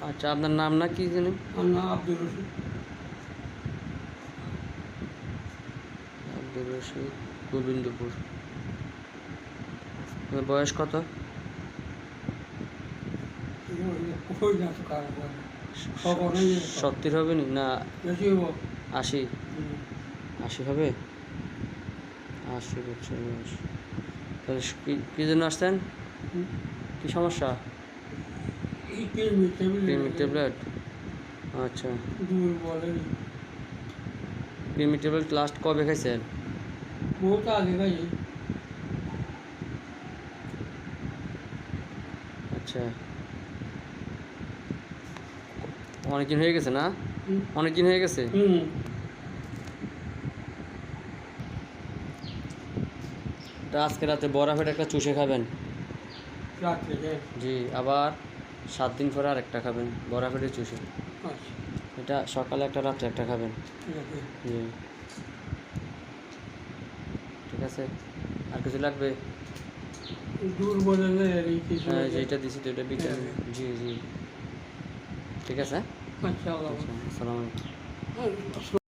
আচ্ছা, আপনার নাম না কি জানেন? আব্দুর রশিদ। আব্দুর রশিদ, গোবিন্দপুর। আপনার বয়স কত? ওই না তো কারো বলে। খবর নেই এরকম। 70 হবে নি না বেশি হবো। 80? 80 হবে। 80 বছর বয়স। তাহলে কি জন্য আসছেন? কি সমস্যা? এই কিডনি ক্রিমি ট্যাবলেট। আচ্ছা, দূর বলে ক্রিমি ট্যাবলেট লাস্ট কবে খাইছেন? বহুত আগে ভাই। আচ্ছা, অনেকদিন হয়ে গেছে না? অনেকদিন হয়ে গেছে। আজকে রাতে বড়া ফেটে একটা চুষে খাবেন। জি, আবার 7 দিন পরে আরেকটা খাবেন বড়া ফেটে চুষে। এটা সকালে একটা, রাত্রে একটা খাবেন। জি, ঠিক আছে। আর কিছু লাগবে? দূর বলে হ্যাঁ, যেটা দিছি তো এটা ভিটামিন। জি জি, ঠিক আছে। আচ্ছা, আসসালামু আলাইকুম।